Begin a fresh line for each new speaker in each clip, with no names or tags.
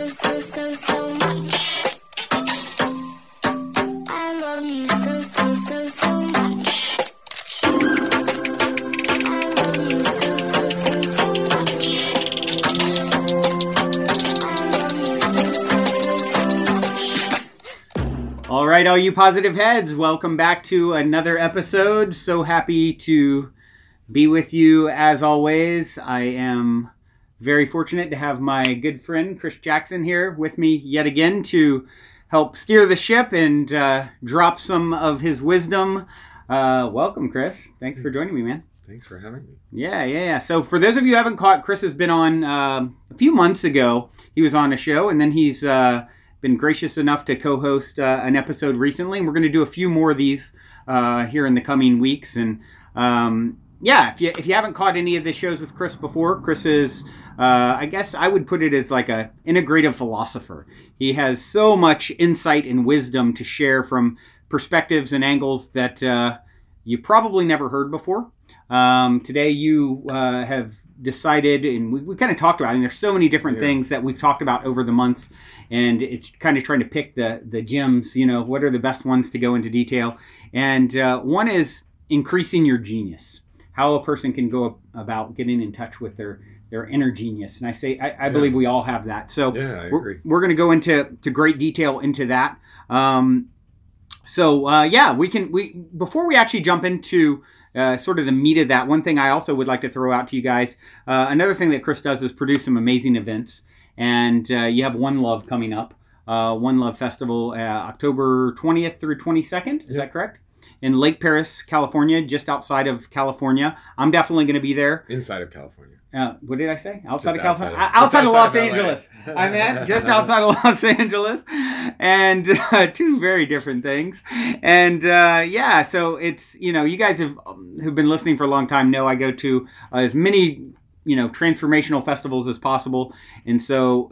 so much. I love you so much. I love you so much. I love you so much.
All right, all you positive heads, welcome back to another episode. So happy to be with you as always. I am very fortunate to have my good friend Chris Jackson here with me yet again to help steer the ship and drop some of his wisdom. Welcome, Chris. Thanks for joining me, man.
Thanks for having me.
Yeah. So for those of you who haven't caught, Chris has been on a few months ago. He was on a show, and then he's been gracious enough to co-host an episode recently. And we're going to do a few more of these here in the coming weeks. And yeah, if you haven't caught any of the shows with Chris before, Chris is, I guess I would put it as like a integrative philosopher. He has so much insight and wisdom to share from perspectives and angles that you probably never heard before. Today you have decided, and we kind of talked about it, and there's so many different things that we've talked about over the months, and it's kind of trying to pick the gems, what are the best ones to go into detail. And one is increasing your genius. How a person can go about getting in touch with their inner genius. And I believe we all have that. So
I agree.
We're going to go into great detail into that. Before we actually jump into sort of the meat of that, one thing I also would like to throw out to you guys, another thing that Chris does is produce some amazing events. And you have One Love coming up, One Love Festival, October 20th through 22nd. Is that correct? In Lake Paris, California, just outside of California. I'm definitely going to be there.
Inside of California.
What did I say? Outside of California? Outside of Los Angeles. I meant just outside of Los Angeles. And two very different things. And so it's, you guys who've been listening for a long time know I go to as many transformational festivals as possible. And so,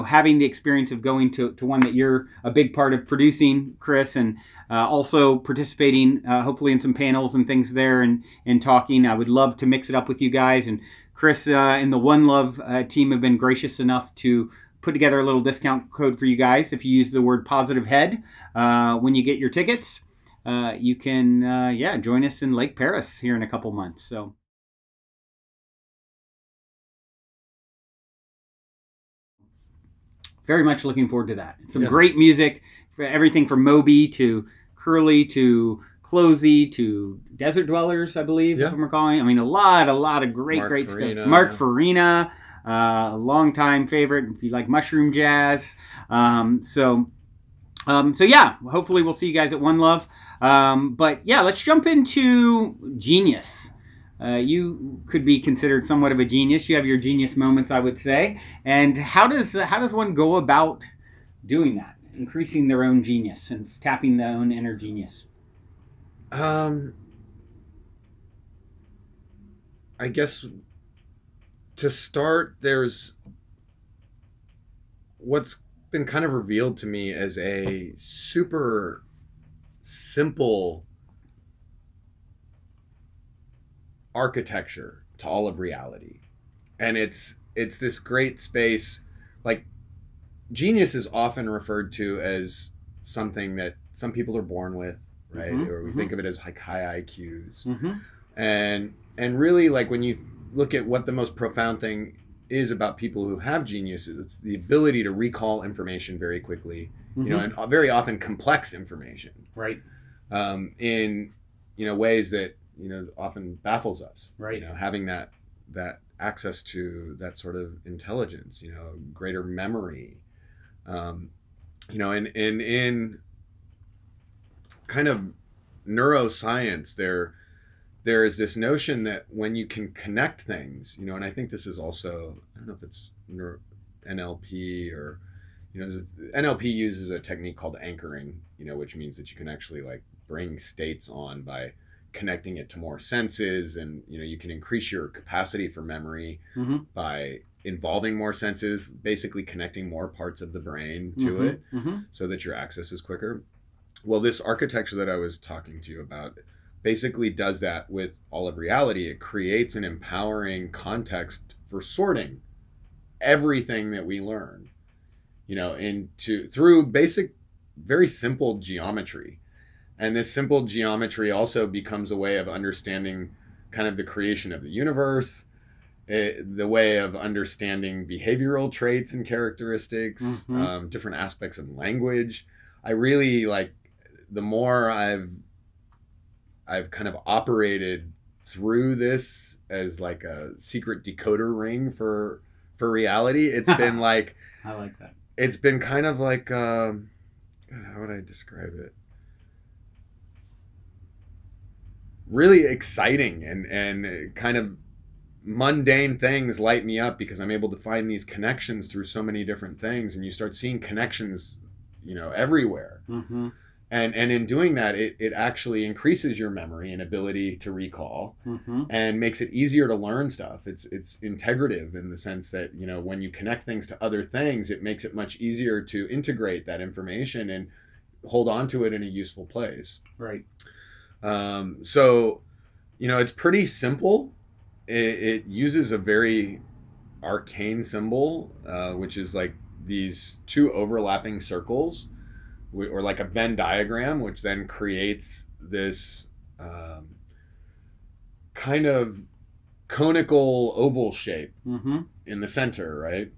having the experience of going to one that you're a big part of producing, Chris, and also participating, hopefully in some panels and things there and talking, I would love to mix it up with you guys. And Chris and the One Love team have been gracious enough to put together a little discount code for you guys. If you use the word positive head when you get your tickets, you can, join us in Lake Paris here in a couple months. So. Very much looking forward to that. Some great music, everything from Moby to Curly to Closey to Desert Dwellers, I believe, if I'm recalling. I mean, a lot of great
Farina.
stuff. Mark Farina, a longtime favorite if you like mushroom jazz. So hopefully we'll see you guys at One Love. Let's jump into genius. You could be considered somewhat of a genius. You have your genius moments, I would say. And how does one go about doing that? Increasing their own genius and tapping their own inner genius?
I guess to start, there's what's been kind of revealed to me as a super simple architecture to all of reality. And it's this great space. Like, genius is often referred to as something that some people are born with, right? Or we think of it as like high IQs. And really, like, when you look at what the most profound thing is about people who have genius, it's the ability to recall information very quickly, and very often complex information,
right?
In ways that often baffles us,
right?
Having that access to that sort of intelligence, greater memory, in kind of neuroscience, there is this notion that when you can connect things, and I think this is also, I don't know if it's NLP or, NLP uses a technique called anchoring, which means that you can actually like bring states on by connecting it to more senses, and you can increase your capacity for memory by involving more senses, basically connecting more parts of the brain to it so that your access is quicker. Well, this architecture that I was talking to you about basically does that with all of reality. It creates an empowering context for sorting everything that we learn you know, through basic, very simple geometry. And this simple geometry also becomes a way of understanding kind of the creation of the universe, the way of understanding behavioral traits and characteristics, different aspects of language. I really like, the more I've kind of operated through this as like a secret decoder ring for reality, it's been like,
I like that.
It's been kind of like, how would I describe it? Really exciting, and kind of mundane things light me up because I'm able to find these connections through so many different things, and you start seeing connections, you know, everywhere. And in doing that, it actually increases your memory and ability to recall, and makes it easier to learn stuff. It's integrative in the sense that, you know, when you connect things to other things, it makes it much easier to integrate that information and hold on to it in a useful place.
Right.
So, you know, it's pretty simple. It uses a very arcane symbol, which is like these two overlapping circles, or like a Venn diagram, which then creates this kind of conical oval shape in the center, right?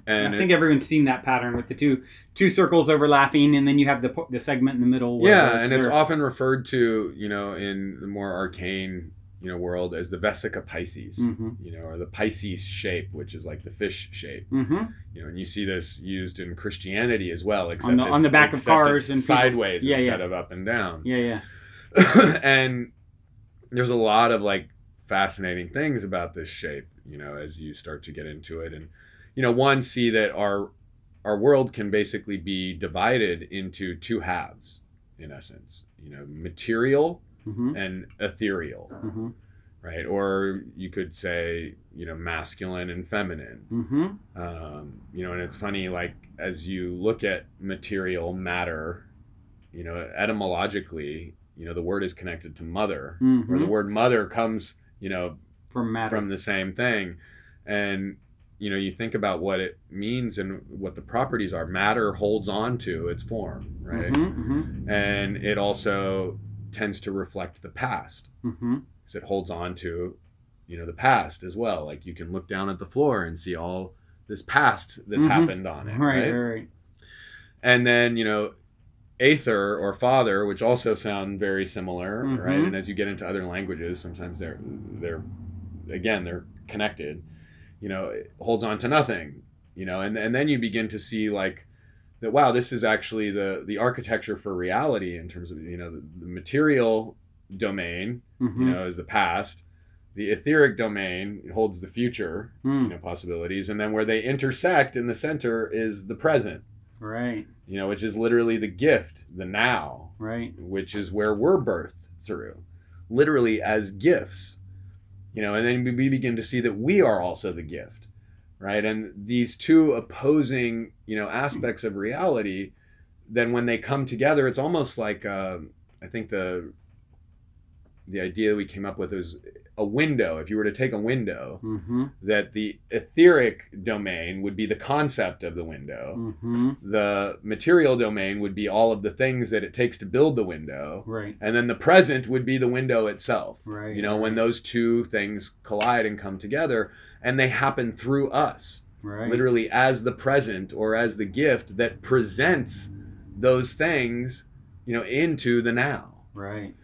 And I think everyone's seen that pattern with the two circles overlapping, and then you have the segment in the middle.
Yeah, and it's often referred to, you know, in the more arcane, you know, world as the Vesica piscis, you know, or the piscis shape, which is like the fish shape. You know, and you see this used in Christianity as well, except
on the back of cars and
sideways instead of up and down. And there's a lot of like fascinating things about this shape, you know, as you start to get into it. And, you know, one, see that our world can basically be divided into two halves, in essence, you know, material and ethereal, right? Or you could say, you know, masculine and feminine. You know, and it's funny, like, as you look at material matter, you know, etymologically, you know, the word is connected to mother, or the word mother comes, you know,
from matter,
from the same thing. And, you know, you think about what it means and what the properties are. Matter holds on to its form, right? And it also tends to reflect the past, because it holds on to, you know, the past as well. Like, you can look down at the floor and see all this past that's happened on it, right? And then, you know, aether or father, which also sound very similar, right? And as you get into other languages, sometimes they're connected. You know, it holds on to nothing, you know, and then you begin to see like that, wow, this is actually the architecture for reality in terms of, you know, the material domain, you know, is the past. The etheric domain holds the future, you know, possibilities. And then where they intersect in the center is the present. Right. You know, which is literally the gift, the now. Right. Which is where we're birthed through, literally as gifts. You know, and then we begin to see that we are also the gift, right? And these two opposing, you know, aspects of reality, then when they come together, it's almost like, I think the idea we came up with is a window. If you were to take a window, that the etheric domain would be the concept of the window. The material domain would be all of the things that it takes to build the window. Right. And then the present would be the window itself. Right. You know, when those two things collide and come together, and they happen through us. Right. Literally as the present, or as the gift that presents those things, you know, into the now. Right.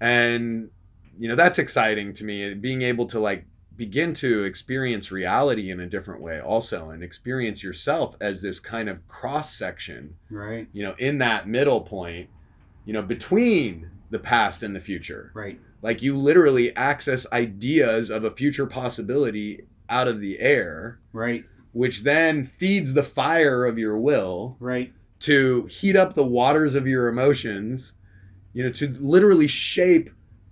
And, you know, that's exciting to me, being able to like begin to experience reality in a different way also, and experience yourself as this kind of cross section, right? You know, in that middle point, you know, between the past and the future. Right. Like, you literally access ideas of a future possibility out of the air. Right. Which then feeds the fire of your will. Right. To heat up the waters of your emotions, you know, to literally shape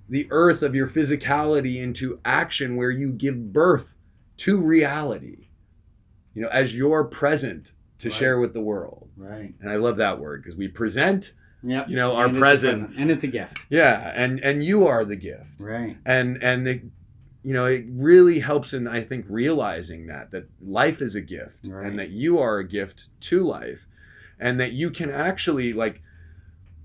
the earth of your physicality into action, where you give birth to reality, you know, as your present to share with the world. Right. And I love that word, because we present, you know, our presence. And it's a gift. Yeah. And you are the gift. Right. And you know, it really helps in, I think, realizing that life is a gift,
right.
and that you are a gift to life, and that you can actually, like,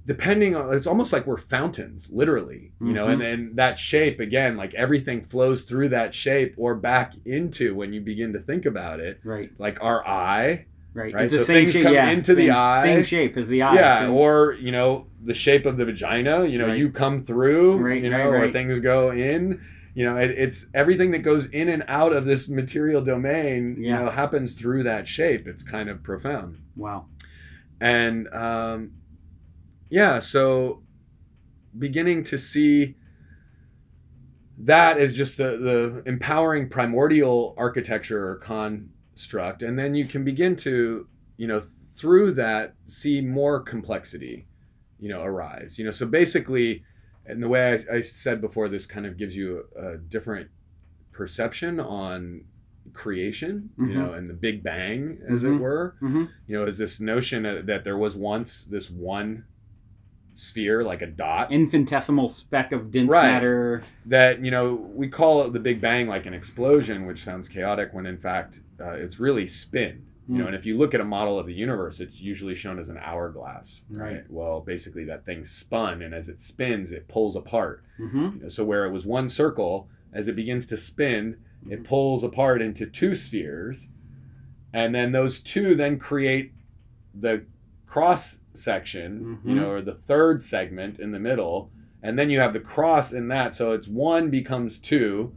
depending on, it's almost like we're fountains, literally, you know, and that shape, again, like everything flows through that shape or back into, when you begin to think about it,
right,
like our eye,
right?
Right.
It's
So
the same
things
shape,
come
yeah,
into the eye.
Same shape as the eye.
Yeah.
Same.
Or, you know, the shape of the vagina, you know,
Right.
you come through,
Right,
you know,
right,
or
right.
things go in, you know, it's everything that goes in and out of this material domain, you
Yeah.
know, happens through that shape. It's kind of profound.
Wow.
And, yeah, so beginning to see that as just the empowering primordial architecture or construct, and then you can begin to, you know, through that see more complexity, you know, arise. You know, so basically, and the way I said before, this kind of gives you a different perception on creation, you know, and the Big Bang, as it were. You know, is this notion that there was once this one sphere, like a dot,
Infinitesimal speck of dense
Right.
matter.
that, you know, we call it the Big Bang, like an explosion, which sounds chaotic, when in fact it's really spin. You know, and if you look at a model of the universe, it's usually shown as an hourglass, right? Well, basically that thing spun, and as it spins, it pulls apart. You know, so where it was one circle, as it begins to spin, it pulls apart into two spheres, and then those two then create the cross section, you know, or the third segment in the middle, and then you have the cross in that, so it's one becomes two,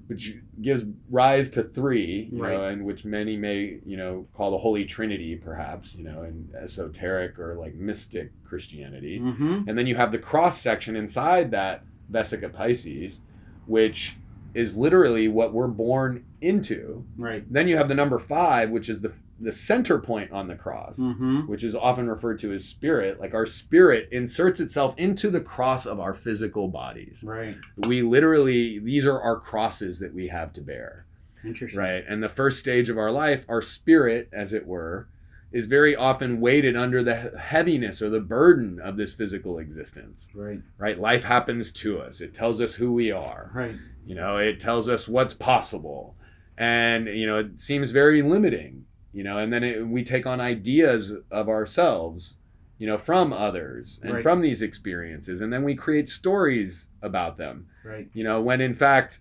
which gives rise to three, you know, and which many may, you know, call the Holy Trinity, perhaps, you know, in esoteric or like mystic Christianity. And then you have the cross section inside that Vesica Piscis, which is literally what we're born into.
Right.
Then you have the number 5, which is the center point on the cross, which is often referred to as spirit. Like our spirit inserts itself into the cross of our physical bodies.
Right.
We literally, these are our crosses that we have to bear.
Interesting.
Right. And the first stage of our life, our spirit, as it were, is very often weighted under the heaviness or the burden of this physical existence.
Right.
Right. Life happens to us. It tells us who we are.
Right.
You know, it tells us what's possible. And, you know, it seems very limiting. You know, and then we take on ideas of ourselves, you know, from others and from these experiences. And then we create stories about them. Right. You know, when in fact,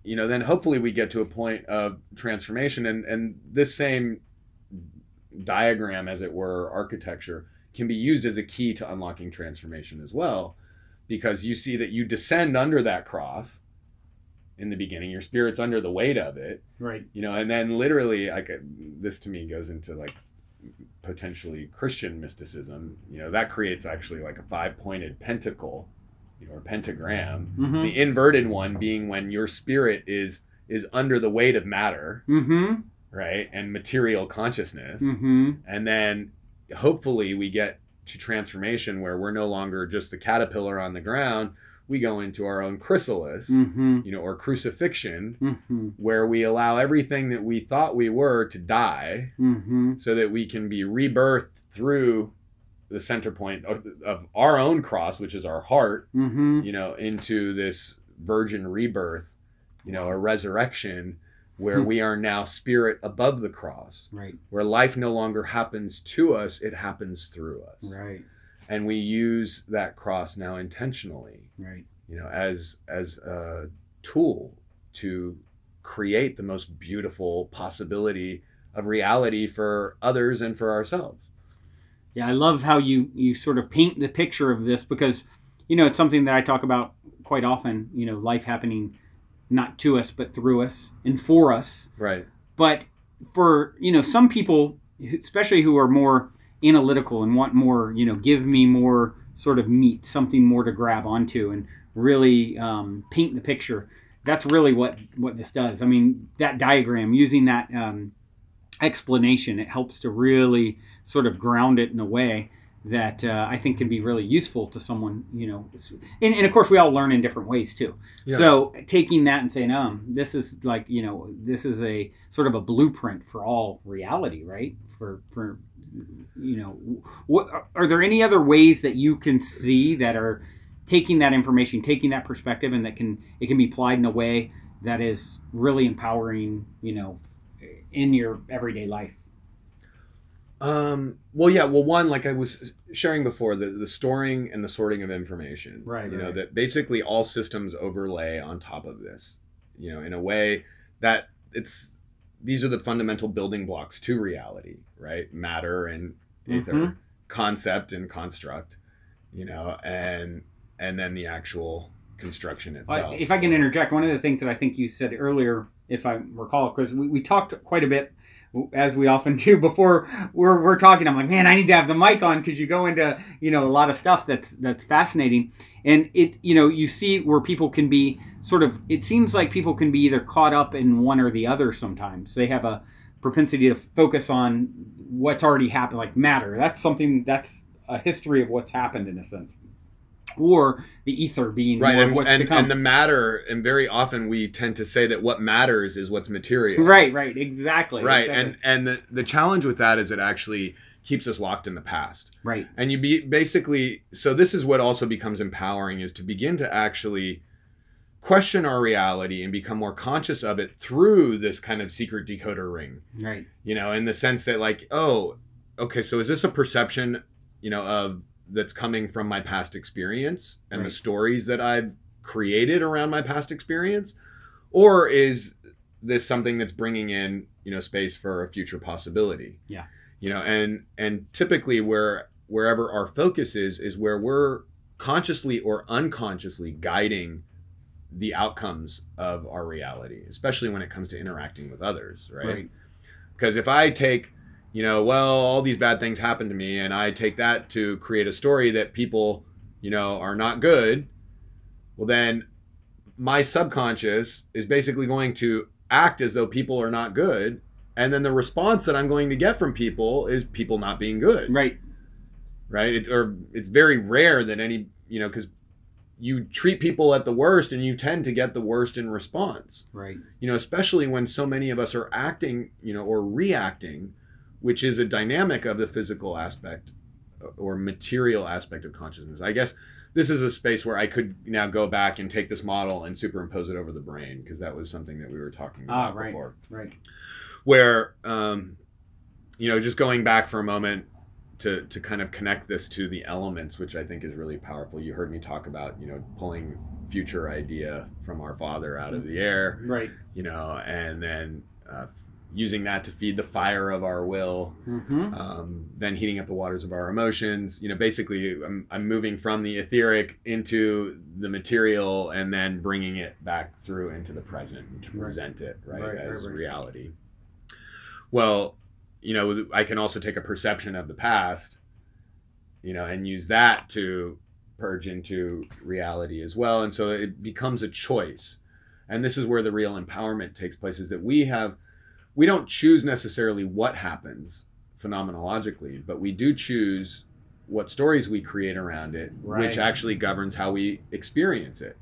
you know, then hopefully we get to a point of transformation. And this same diagram, as it were, architecture, can be used as a key to unlocking transformation as well. Because you see that you descend under that cross. In the beginning, your spirit's under the weight of it, right? You know, and then literally, like, this to me goes into like potentially Christian mysticism. You know, that creates actually like a 5-pointed pentacle, you know, or pentagram. The inverted one being when your spirit is under the weight of matter, right, and material consciousness, and then hopefully we get to transformation where we're no longer just the caterpillar on the ground. We go into our own chrysalis, you know, or crucifixion, where we allow everything that we thought we were to die, so that we can be rebirthed through the center point of our own cross, which is our heart, you know, into this virgin rebirth, you know, a resurrection, where we are now spirit above the cross, right? Where life no longer happens to us, it happens through us, right? And we use that cross now intentionally, right? You know, as a tool to create the most beautiful possibility of reality for others and for ourselves.
Yeah, I love how you sort of paint the picture of this, because, you know, it's something that I talk about quite often, you know, life happening not to us, but through us and for us. Right. But for, you know, some people, especially who are more analytical and want more, you know, give me more sort of meat, something more to grab onto and really paint the picture. That's really what this does. I mean, that diagram, using that explanation, it helps to really sort of ground it in a way that I think can be really useful to someone, you know. And of course, we all learn in different ways too. Yeah. So taking that and saying, this is like, you know, this is a sort of a blueprint for all reality, right? For you know, what are there any other ways that you can see that are taking that information, taking that perspective, and it can be applied in a way that is really empowering, in your everyday life.
Well, yeah. Well, one, like I was sharing before, the storing and the sorting of information.
Right.
That basically all systems overlay on top of this. In a way that these are the fundamental building blocks to reality, right? Matter and ether, concept and construct, and then the actual construction itself.
If I can interject, one of the things that I think you said earlier, if I recall, because we talked quite a bit, as we often do before we're talking. I'm like, man, I need to have the mic on, because you go into a lot of stuff that's fascinating, and you see where people can be it seems like people can be either caught up in one or the other. Sometimes they have a propensity to focus on what's already happened, like matter. That's a history of what's happened in a sense. Or the ether being
right,
more what's to come.
And the matter, and very often we tend to say that what matters is what's material.
Right, exactly.
Right,
exactly.
and the challenge with that is it actually keeps us locked in the past.
Right.
And so this is what also becomes empowering, is to begin to actually question our reality and become more conscious of it through this kind of secret decoder ring.
Right.
In the sense that, like, oh, okay, so is this a perception, of that's coming from my past experience and the stories that I've created around my past experience? Or is this something that's bringing in, space for a future possibility?
Yeah.
And typically wherever our focus is where we're consciously or unconsciously guiding the outcomes of our reality, especially when it comes to interacting with others, right? Because if I take, all these bad things happen to me, and I take that to create a story that people, are not good, well, then my subconscious is basically going to act as though people are not good. And then the response that I'm going to get from people is people not being good. Right. It's very rare that any, because you treat people at the worst and you tend to get the worst in response. Right. Especially when so many of us are acting, or reacting, which is a dynamic of the physical aspect or material aspect of consciousness. I guess this is a space where I could now go back and take this model and superimpose it over the brain, because that was something that we were talking about before. Right. Where, just going back for a moment to kind of connect this to the elements, which I think is really powerful. You heard me talk about, pulling future idea from our Father out of the air. Right. And then using that to feed the fire of our will, then heating up the waters of our emotions. Basically, I'm moving from the etheric into the material, and then bringing it back through into the present to present it as reality. Well, I can also take a perception of the past, and use that to purge into reality as well. And so it becomes a choice. And this is where the real empowerment takes place, is that we don't choose necessarily what happens phenomenologically, but we do choose what stories we create around it, which actually governs how we experience it.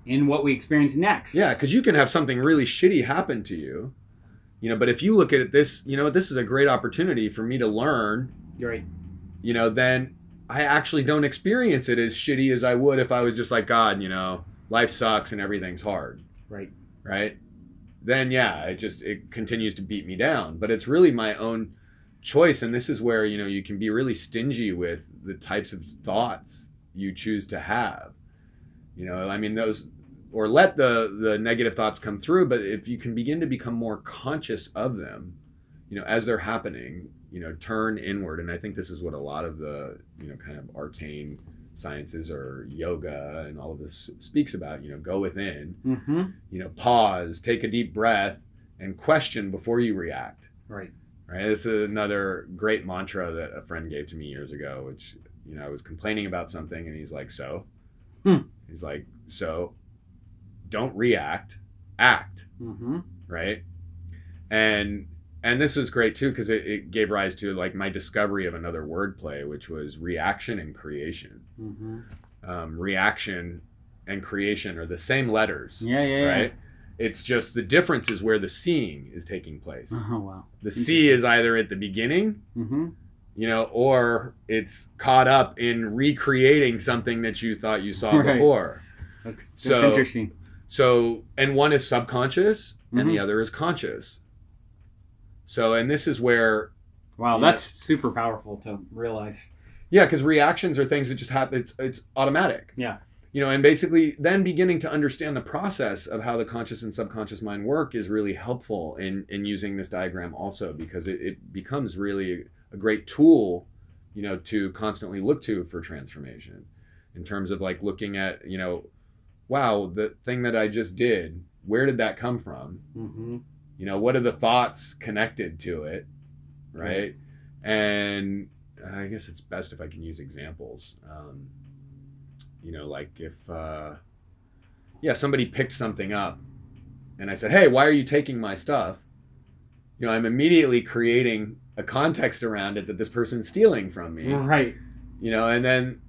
And what we experience next.
Yeah, because you can have something really shitty happen to you, but if you look at this, this is a great opportunity for me to learn. Right. Then I actually don't experience it as shitty as I would if I was just like, God, life sucks and everything's hard. Right. Right. Then yeah, it continues to beat me down. But it's really my own choice, and this is where you can be really stingy with the types of thoughts you choose to have. Those, or let the negative thoughts come through, but if you can begin to become more conscious of them, as they're happening, turn inward. And I think this is what a lot of the kind of arcane sciences or yoga and all of this speaks about. Go within, pause, take a deep breath, and question before you react. Right. This is another great mantra that a friend gave to me years ago, which I was complaining about something, and he's like, he's like, so don't react, act. Right. And this was great too, because it gave rise to like my discovery of another wordplay, which was reaction and creation. Reaction and creation are the same letters. Right. It's just the difference is where the seeing is taking place. Oh wow. The C is either at the beginning, you know, or it's caught up in recreating something that you thought you saw
Right.
before.
That's
So-
interesting.
So, and one is subconscious and
Mhm.
the other is conscious. So, and this is where,
Wow,
Yeah.
that's super powerful to realize.
yeah, because reactions are things that just happen. It's automatic.
Yeah.
You know, and basically then beginning to understand the process of how the conscious and subconscious mind work is really helpful in using this diagram also, because it becomes really a great tool, you know, to constantly look to for transformation in terms of like looking at, you know, wow, the thing that I just did, where did that come from?
Mm-hmm.
You know, what are the thoughts connected to it, right? And I guess it's best if I can use examples. You know, like if, somebody picked something up and I said, hey, why are you taking my stuff? You know, I'm immediately creating a context around it that this person's stealing from me.
Right.
You know, and then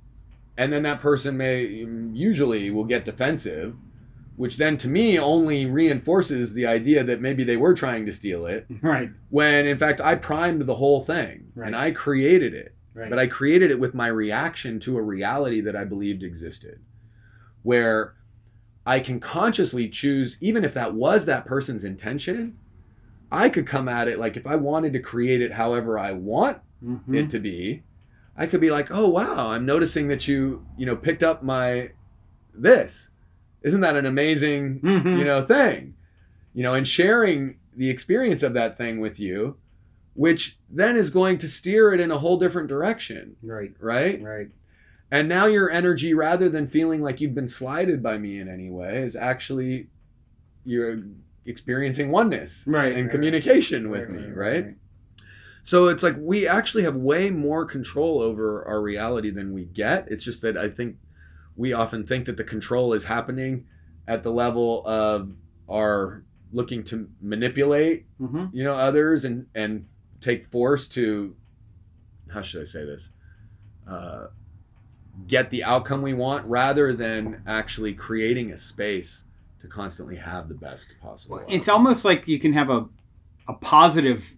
that person usually will get defensive, which then to me only reinforces the idea that maybe they were trying to steal it,
Right.
when in fact I primed the whole thing.
Right.
And I created it.
Right.
But I created it with my reaction to a reality that I believed existed, where I can consciously choose, even if that was that person's intention, I could come at it like if I wanted to create it however I want
Mhm.
it to be, I could be like, oh wow, I'm noticing that you picked up my this. Isn't that an amazing
Mhm.
thing? And sharing the experience of that thing with you, which then is going to steer it in a whole different direction,
Right.
right?
Right.
And now your energy, rather than feeling like you've been slighted by me in any way, is actually you're experiencing oneness
Right,
and
right,
communication with me, right? So it's like we actually have way more control over our reality than we get. It's just that I think we often think that the control is happening at the level of our looking to manipulate,
Mm-hmm.
others and take force to, how should I say this? Get the outcome we want, rather than actually creating a space to constantly have the best possible outcome.
It's almost like you can have a positive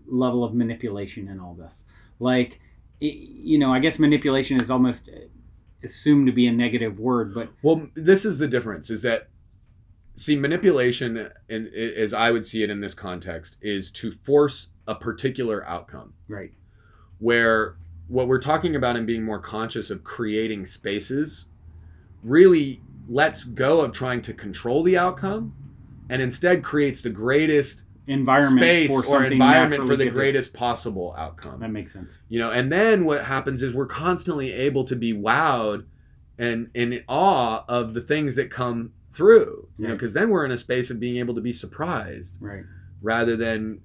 level of manipulation in all this. Like, I guess manipulation is almost assumed to be a negative word, but
Well, this is the difference, is that, see, manipulation, as I would see it in this context, is to force a particular outcome.
right.
Where what we're talking about in being more conscious of creating spaces really lets go of trying to control the outcome and instead creates the greatest
Environment
space
for
or
something
environment
naturally
for the
given.
greatest possible outcome.
That makes sense.
And then what happens is we're constantly able to be wowed and in awe of the things that come through,
Right.
because then we're in a space of being able to be surprised
Right.
rather than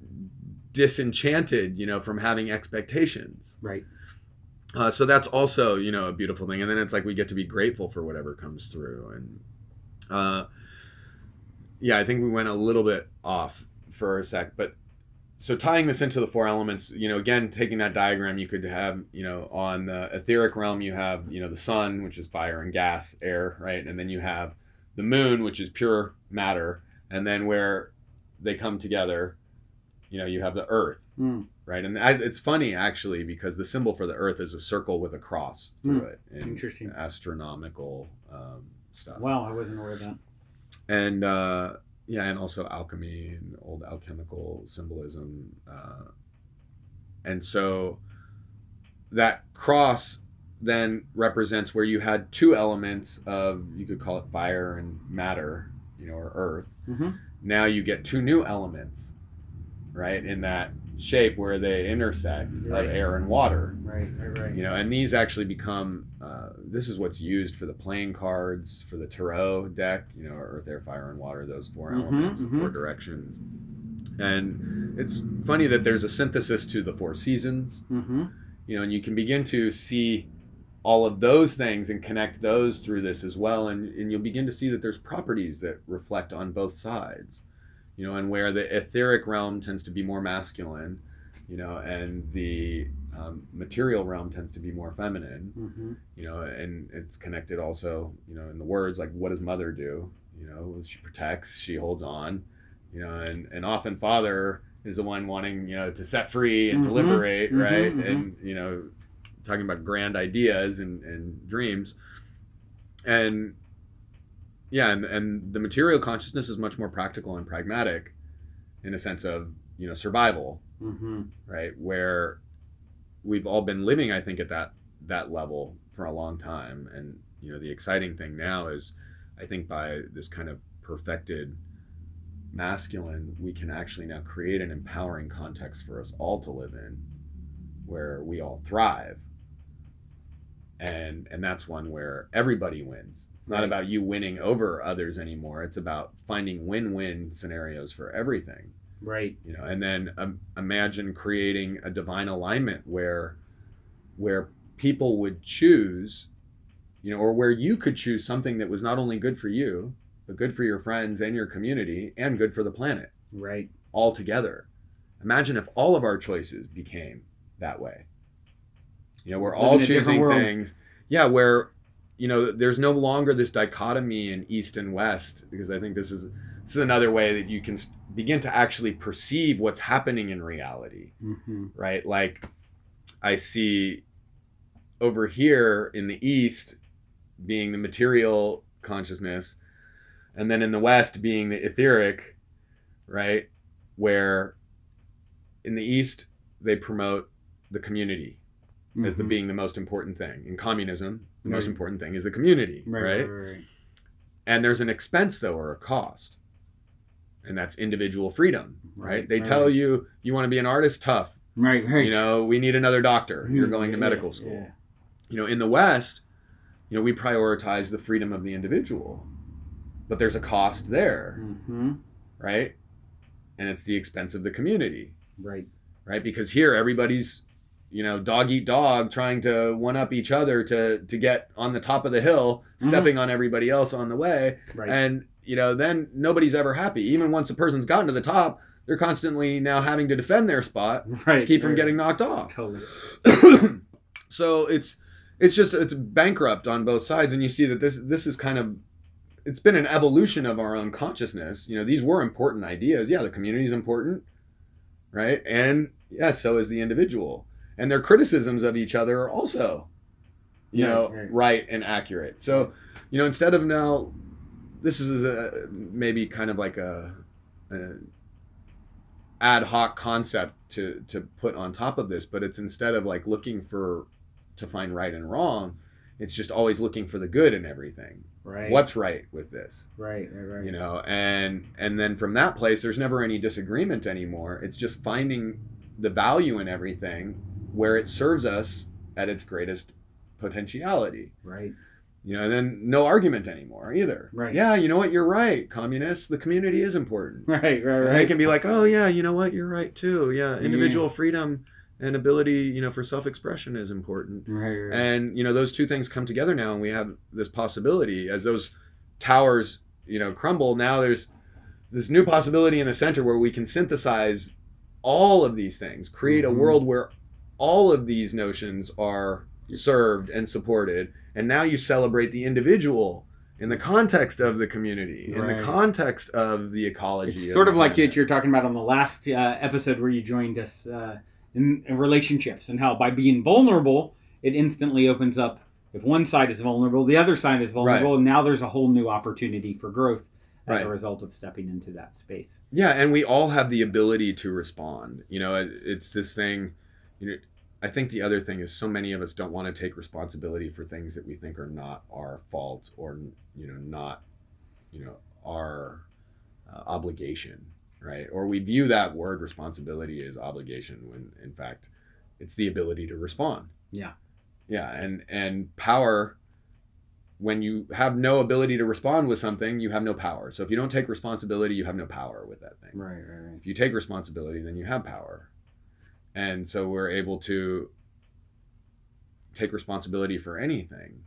disenchanted, from having expectations.
Right.
So that's also, a beautiful thing. And then it's like we get to be grateful for whatever comes through. And I think we went a little bit off for a sec, but so tying this into the four elements, again, taking that diagram, you could have, on the etheric realm, you have, the sun, which is fire and gas, air, right? And then you have the moon, which is pure matter. And then where they come together, you have the earth, right? And it's funny, actually, because the symbol for the earth is a circle with a cross through it. In
Interesting.
astronomical stuff.
Wow, I wasn't aware of that.
And and also alchemy and old alchemical symbolism. And so that cross then represents where you had two elements of, you could call it fire and matter, or earth.
Mm-hmm.
Now you get two new elements, right, in that shape where they intersect,
Right.
of air and water.
Right.
And these actually become, this is what's used for the playing cards, for the tarot deck, earth, air, fire, and water, those four elements, four directions. And it's funny that there's a synthesis to the four seasons,
Mm-hmm.
and you can begin to see all of those things and connect those through this as well. And you'll begin to see that there's properties that reflect on both sides, and where the etheric realm tends to be more masculine, and the material realm tends to be more feminine,
Mm-hmm.
and it's connected also, in the words, like, what does mother do? She protects, she holds on, and often father is the one wanting, to set free and to
Mm-hmm.
liberate,
Mm-hmm.
right?
Mm-hmm.
And, talking about grand ideas and dreams. And yeah, and the material consciousness is much more practical and pragmatic in a sense of, survival,
Mm-hmm.
right? Where we've all been living, I think, at that level for a long time. And, the exciting thing now is, I think by this kind of perfected masculine, we can actually now create an empowering context for us all to live in, where we all thrive. And that's one where everybody wins. It's not
Right.
about you winning over others anymore. It's about finding win-win scenarios for everything.
Right.
And then imagine creating a divine alignment where people would choose, or where you could choose something that was not only good for you, but good for your friends and your community and good for the planet
Right.
all together. Imagine if all of our choices became that way. We're all
in a different
choosing
world.
things. Yeah, where, there's no longer this dichotomy in East and West, because I think this is another way that you can begin to actually perceive what's happening in reality,
Mm-hmm.
right? Like I see over here in the East being the material consciousness, and then in the West being the etheric, right? Where in the East they promote the community as the being the most important thing. In communism, the most important thing is the community, right? And there's an expense, though, or a cost. And that's individual freedom, right? They tell you want to be an artist, tough.
Right.
We need another doctor. You're going to medical school.
Yeah.
In the West, we prioritize the freedom of the individual. But there's a cost there,
Mm-hmm.
right? And it's the expense of the community.
Right.
Right? Because here everybody's dog eat dog, trying to one up each other to get on the top of the hill, stepping on everybody else on the way.
Right.
And, then nobody's ever happy. Even once a person's gotten to the top, they're constantly now having to defend their spot to keep from getting knocked off.
Totally.
So it's bankrupt on both sides. And you see that this is kind of, it's been an evolution of our own consciousness. These were important ideas. Yeah, the community is important, right? And yeah, so is the individual. And their criticisms of each other are also, right and accurate. So, instead of now, this is maybe kind of like an ad hoc concept to put on top of this, but it's instead of like looking to find right and wrong, it's just always looking for the good in everything.
Right.
What's right with this?
Right.
And then from that place, there's never any disagreement anymore. It's just finding the value in everything where it serves us at its greatest potentiality.
Right.
And then no argument anymore either.
Right.
Yeah, you know what? You're right, communists. The community is important.
Right.
And they can be like, oh yeah, you know what? You're right too. Yeah, individual freedom and ability, for self-expression is important.
Right.
And those two things come together now, and we have this possibility as those towers, crumble. Now there's this new possibility in the center where we can synthesize all of these things, create a world where all of these notions are served and supported. And now you celebrate the individual in the context of the community, in the context of the ecology.
It's sort of like you're talking about on the last episode where you joined us in relationships, and how by being vulnerable, it instantly opens up. If one side is vulnerable, the other side is vulnerable, and now there's a whole new opportunity for growth as a result of stepping into that space. Yeah,
and we all have the ability to respond. It's this thing, I think the other thing is so many of us don't want to take responsibility for things that we think are not our fault or, not, our obligation, right? Or we view that word responsibility as obligation when in fact it's the ability to respond.
Yeah.
Yeah. And power, when you have no ability to respond with something, you have no power. So if you don't take responsibility, you have no power with that thing.
Right.
If you take responsibility, then you have power. And so we're able to take responsibility for anything,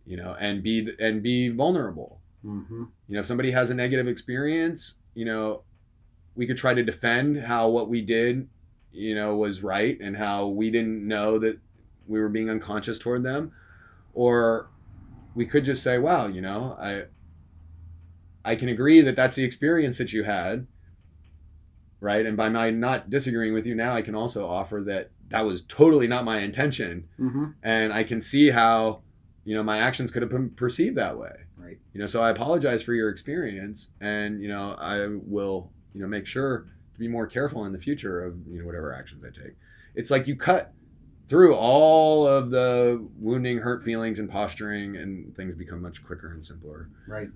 and be vulnerable.
Mm-hmm.
If somebody has a negative experience, we could try to defend how what we did, was right and how we didn't know that we were being unconscious toward them. Or we could just say, wow, I can agree that that's the experience that you had. right? And by my not disagreeing with you now, I can also offer that was totally not my intention.
Mm-hmm.
And I can see how, you know, my actions could have been perceived that way.
Right.
You know, so I apologize for your experience, and, you know, I will, you know, make sure to be more careful in the future of, you know, whatever actions I take. It's like you cut through all of the wounding, hurt feelings, and posturing, and things become much quicker and simpler.
Right.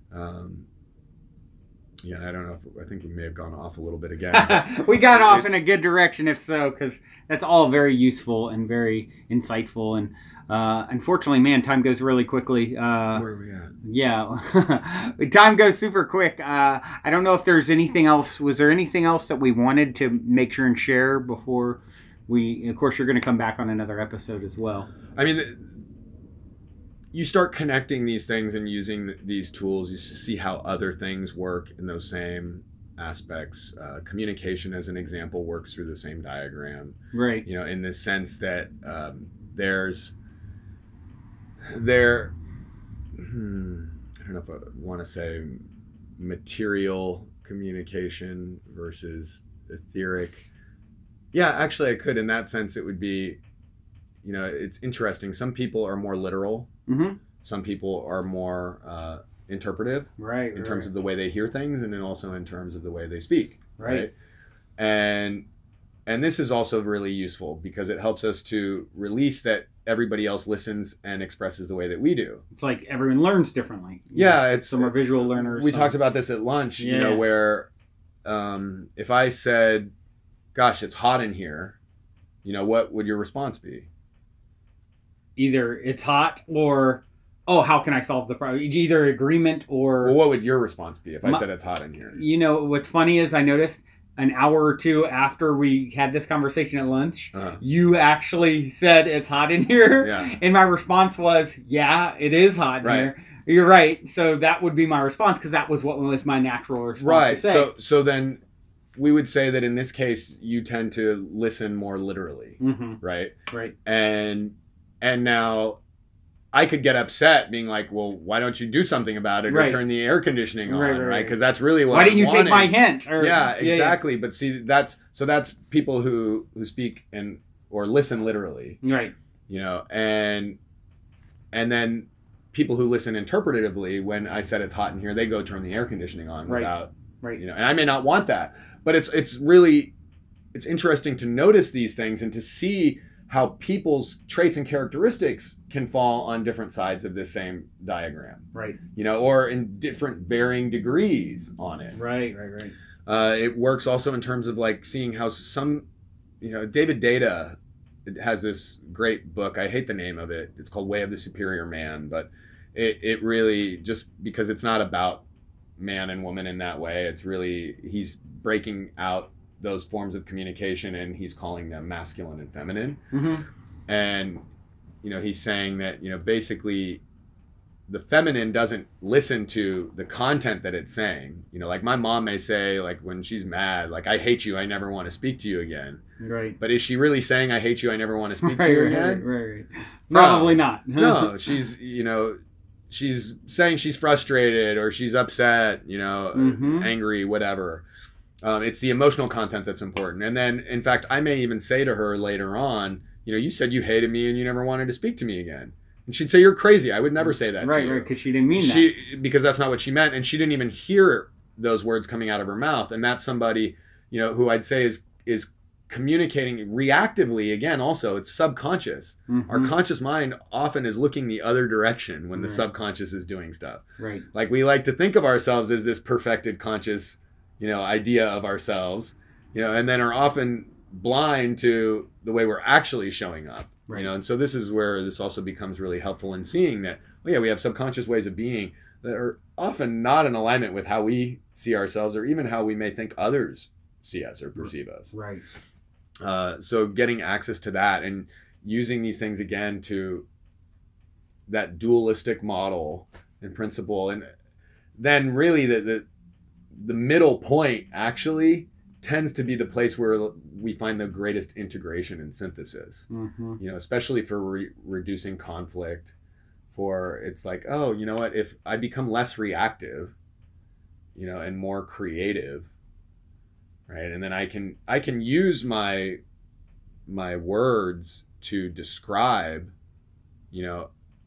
Yeah, I don't know. I think we may have gone off a little bit again.
We got off in a good direction, if so, because that's all very useful and very insightful. And unfortunately, man, time goes really quickly.
Where are we at?
Yeah, time goes super quick. I don't know if there's anything else. Was there anything else that we wanted to make sure and share before we? Of course, you're going to come back on another episode as well.
I mean, you start connecting these things and using these tools. You see how other things work in those same aspects. Communication, as an example, works through the same diagram.
Right.
You know, in the sense that I don't know if I want to say material communication versus etheric. Yeah, actually I could. In that sense, it would be, you know, it's interesting. Some people are more literal.
Mm-hmm.
Some people are more interpretive.
Right.
In terms of the way they hear things, and then also in terms of the way they speak.
Right.
And this is also really useful because it helps us to release that everybody else listens and expresses the way that we do.
It's like everyone learns differently.
Yeah, it's
some are visual learners.
We talked about this at lunch,
Yeah.
you know, where if I said, "Gosh, it's hot in here," you know, what would your response be?
Either it's hot or, oh, how can I solve the problem? Either agreement or...
Well, what would your response be if I said it's hot in here?
You know, what's funny is I noticed an hour or two after we had this conversation at lunch, you actually said it's hot in here.
Yeah.
And my response was, yeah, it is hot in here. You're right. So that would be my response because that was what was my natural response to say.
So then we would say that in this case, you tend to listen more literally, right?
Right.
And now I could get upset being like, well, why don't you do something about it or turn the air conditioning on, right? Because that's really what
Why didn't you
wanting.
take my hint? Or,
yeah, exactly. Yeah. But see, that's people who speak or listen literally.
Right.
You know, and then people who listen interpretatively, when I said it's hot in here, they go turn the air conditioning on without, you know, and I may not want that. But it's really interesting to notice these things and to see how people's traits and characteristics can fall on different sides of this same diagram. Right. You know, or in different varying degrees on it.
Right.
It works also in terms of like seeing how some, you know, David Data has this great book. I hate the name of it. It's called Way of the Superior Man, but it really, just because it's not about man and woman in that way, it's really, he's breaking out those forms of communication and he's calling them masculine and feminine. And, you know, he's saying that, you know, basically the feminine doesn't listen to the content that it's saying. You know, like my mom may say, like when she's mad, like, I hate you, I never want to speak to you again. Right. But is she really saying, I hate you, I never want to speak to you again?
Right. Probably not.
No, she's, you know, she's saying she's frustrated or she's upset, you know, angry, whatever. It's the emotional content that's important. And then, in fact, I may even say to her later on, you know, you said you hated me and you never wanted to speak to me again. And she'd say, you're crazy. I would never say that to you.
Right, because she didn't mean that.
Because that's not what she meant. And she didn't even hear those words coming out of her mouth. And that's somebody, you know, who I'd say is communicating reactively. Again, also, it's subconscious. Our conscious mind often is looking the other direction when the subconscious is doing stuff. Right. Like we like to think of ourselves as this perfected conscious, you know, idea of ourselves, you know, and then are often blind to the way we're actually showing up. Right. You know, and so this is where this also becomes really helpful in seeing that, oh yeah, we have subconscious ways of being that are often not in alignment with how we see ourselves or even how we may think others see us or perceive us. Right. So getting access to that and using these things again to that dualistic model and principle, and then really the middle point actually tends to be the place where we find the greatest integration and synthesis. You know, especially for reducing conflict. For it's like, oh, you know what? If I become less reactive, you know, and more creative, right? And then I can use my words to describe,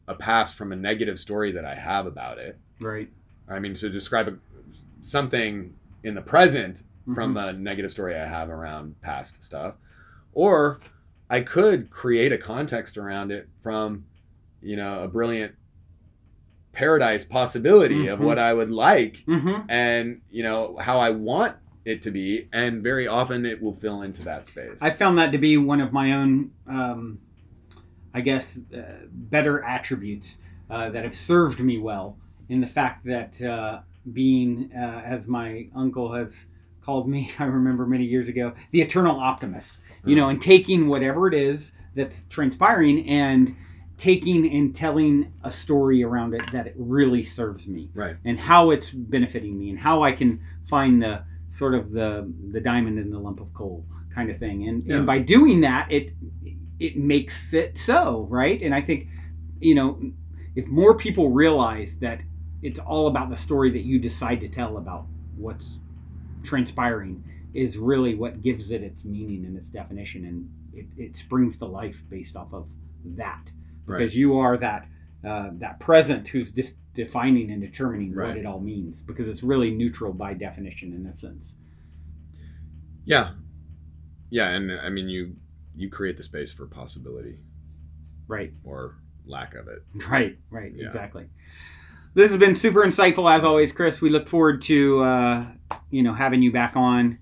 a past from a negative story that I have about it.
Right.
I mean, to describe something in the present from
Mm-hmm.
a negative story I have around past stuff. Or I could create a context around it from, a brilliant paradise possibility of
Mm-hmm.
what I would like
Mm-hmm.
and, how I want it to be. And very often it will fill into that space.
I found that to be one of my own, better attributes that have served me well, in the fact that being, as my uncle has called me, I remember many years ago, the eternal optimist, and taking whatever it is that's transpiring and taking and telling a story around it that it really serves me,
Right.
and how it's benefiting me, and how I can find the sort of the diamond in the lump of coal kind of thing. And by doing that, it makes it so, right? And I think, if more people realize that it's all about the story that you decide to tell about what's transpiring, is really what gives it its meaning and its definition, and it springs to life based off of that, because
Right.
you are that present who's defining and determining
Right.
what it all means, because it's really neutral by definition in a sense.
Yeah. And I mean, you create the space for possibility
Right.
or lack of it.
Right,
Yeah.
exactly. This has been super insightful as always, Chris. We look forward to having you back on.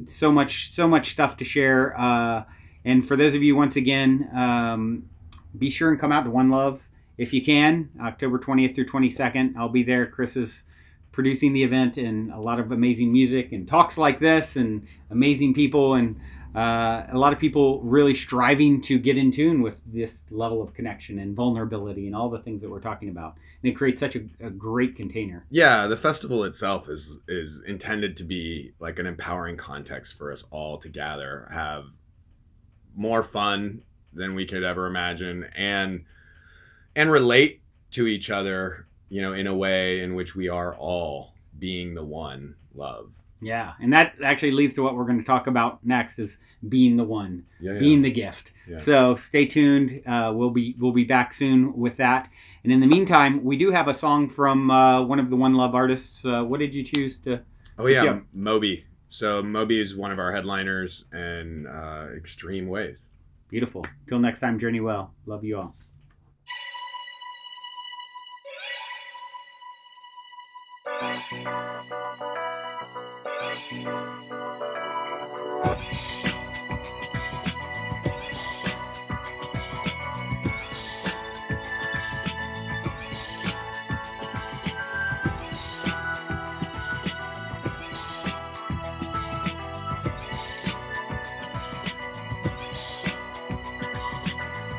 So much stuff to share. And for those of you, once again, be sure and come out to One Love if you can. October 20th through 22nd, I'll be there. Chris is producing the event, and a lot of amazing music and talks like this, and amazing people, and a lot of people really striving to get in tune with this level of connection and vulnerability and all the things that we're talking about. And it creates such a great container.
Yeah, the festival itself is intended to be like an empowering context for us all to gather, have more fun than we could ever imagine, and relate to each other, in a way in which we are all being the one love.
Yeah, and that actually leads to what we're going to talk about next, is being the one,
Yeah,
being the gift.
Yeah.
So stay tuned. We'll be back soon with that. And in the meantime, we do have a song from one of the One Love artists. What did you choose to?
Oh yeah,
Yeah.
Moby. So Moby is one of our headliners, and Extreme Ways.
Beautiful. Till next time, journey well. Love you all.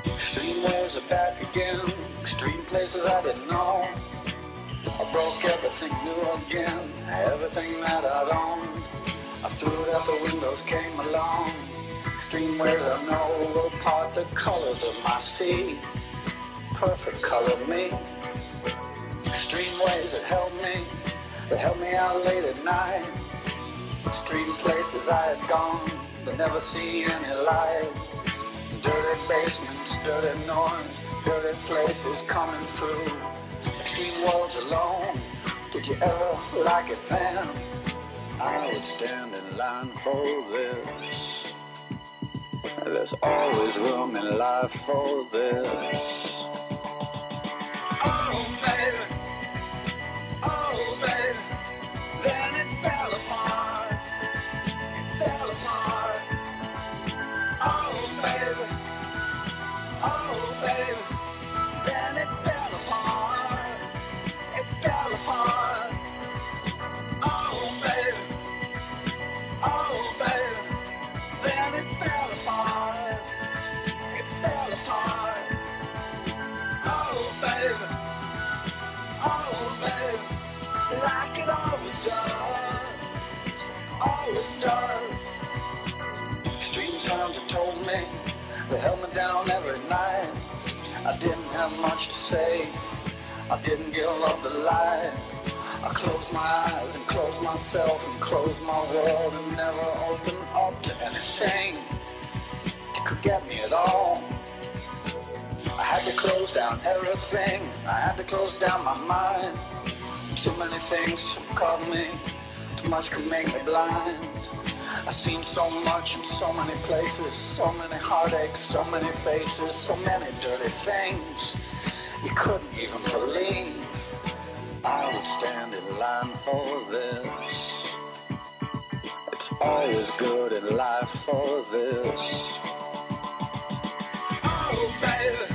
Extreme ways are back again, extreme places I didn't know. I broke everything new again, everything that I'd owned. I threw it out the windows, came along. Extreme ways I know will part the colors of my sea. Perfect color me. Extreme ways that help me out late at night. Extreme places I had gone, but never see any light. Dirty basements, dirty noise, dirty places coming through. Extreme worlds alone, did you ever like it, Pam? I would stand in line for this. There's always room in life for this. Oh, baby, then it fell apart. It fell apart. Oh, baby, then it fell apart. It fell apart. Oh, baby, then it fell apart. It fell apart. Oh, baby, like it always does. Always does. Extreme sounds have told me, they held me down every night. I didn't have much to say, I didn't give up the light. I closed my eyes and closed myself and closed my world and never opened up to anything that could get me at all. I had to close down everything. I had to close down my mind. Too many things caught me. Too much could make me blind. I've seen so much in so many places, so many heartaches, so many faces, so many dirty things you couldn't even believe I would stand in line for this. It's always good in life for this. Oh, baby.